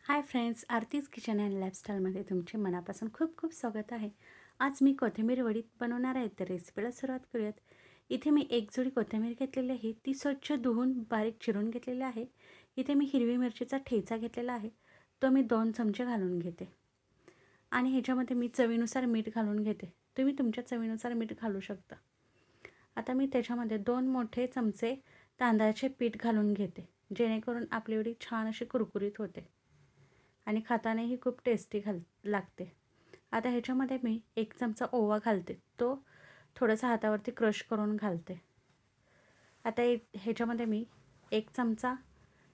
High friends, Aarti's kitchen and लाईफस्टाईलमध्ये तुमचे मनापासून खूप खूप स्वागत आहे. आज मी कोथिंबीर वडी बनवणार आहे, तर रेसिपीला सुरुवात करूयात. इथे मी एक जुडी कोथिंबीर घेतलेली आहे. ती स्वच्छ धुवून बारीक चिरून घेतलेली आहे. इथे मी हिरवी मिरचीचा ठेचा घेतलेला आहे, तो मी 2 चमचे घालून घेते. आणि ह्याच्यामध्ये मी चवीनुसार मीठ घालून घेते. तुम्ही तुमच्या चवीनुसार मीठ घालू शकता. आता मी त्याच्यामध्ये 2 मोठे चमचे तांदळाचे पीठ घालून घेते, जेणेकरून आपली वडी छान अशी कुरकुरीत होते आणि खातानाही खूप टेस्टी लागते. आता ह्याच्यामध्ये मी 1 चमचा ओवा घालते, तो थोडासा हातावरती क्रश करून घालते. आता ह्याच्यामध्ये मी 1 चमचा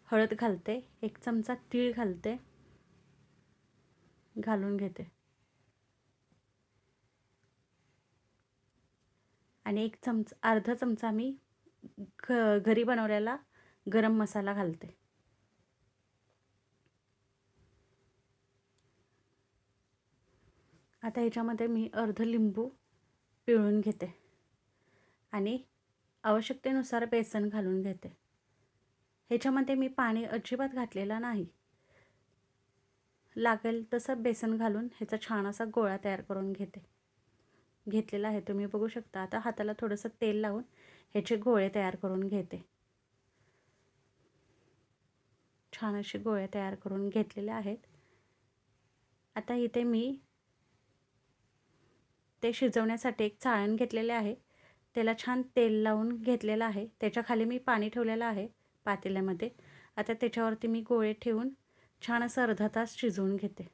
हळद घालते, 1 चमचा तीळ घालते, घालून घेते. आणि अर्धा चमचा मी घरी बनवलेला गरम मसाला घालते. आता ह्याच्यामध्ये मी अर्ध लिंबू पिळून घेते आणि आवश्यकतेनुसार बेसन घालून घेते. ह्याच्यामध्ये मी पाणी अजिबात घातलेला नाही. लागेल तसं बेसन घालून ह्याचा छान असा गोळा तयार करून घेतलेला आहे. तुम्ही बघू शकता. आता हाताला थोडंसं तेल लावून ह्याचे गोळे तयार करून घेते. छान असे गोळे तयार करून घेतलेले आहेत. आता इथे मी ते शिजवण्यासाठी एक चाळण घेतलेले आहे. त्याला छान तेल लावून घेतलेलं आहे. त्याच्या खाली मी पाणी ठेवलेलं आहे पातेल्यामध्ये. आता त्याच्यावरती मी गोळे ठेवून छान असं अर्धा तास शिजवून घेते.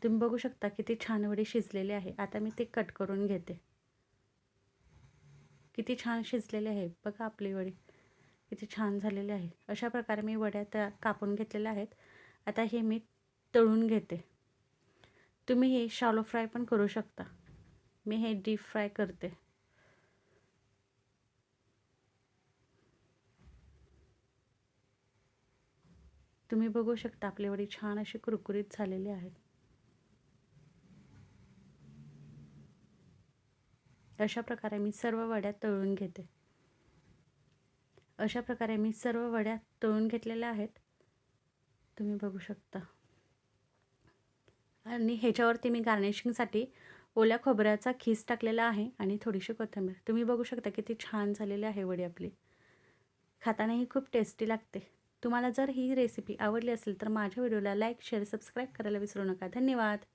तुम्ही बघू शकता किती छान वडी शिजलेली आहे. आता मी ते कट करून घेते. किती छान शिजलेली आहे बघा आपली वडी, किती छान झालेली आहे. अशा प्रकारे मी वड्या कापून घेतलेल्या आहेत. आता हे मी तळून घेते. तुम्ही हे शॅलो फ्राय पण करू शकता. मी हे डीप फ्राय करते. तुम्ही बघू शकता आपली वडी छान अशी कुरकुरीत झालेली आहे. अशा प्रकारे मी सर्व वड्या तळून घेते. अशा प्रकारे मी सर्व वड्या तळून घेतलेल्या आहेत. तुम्ही बघू शकता. आणि ह्याच्यावरती मी गार्निशिंगसाठी ओल्या खोबऱ्याचा खीस टाकलेला आहे आणि थोडीशी कोथिंबीर. तुम्ही बघू शकता किती छान झालेली आहे वडी आपली. खातानाही खूप टेस्टी लागते. तुम्हाला जर ही रेसिपी आवडली असेल तर माझ्या व्हिडिओला लाईक, शेअर, सबस्क्राईब करायला विसरू नका. धन्यवाद.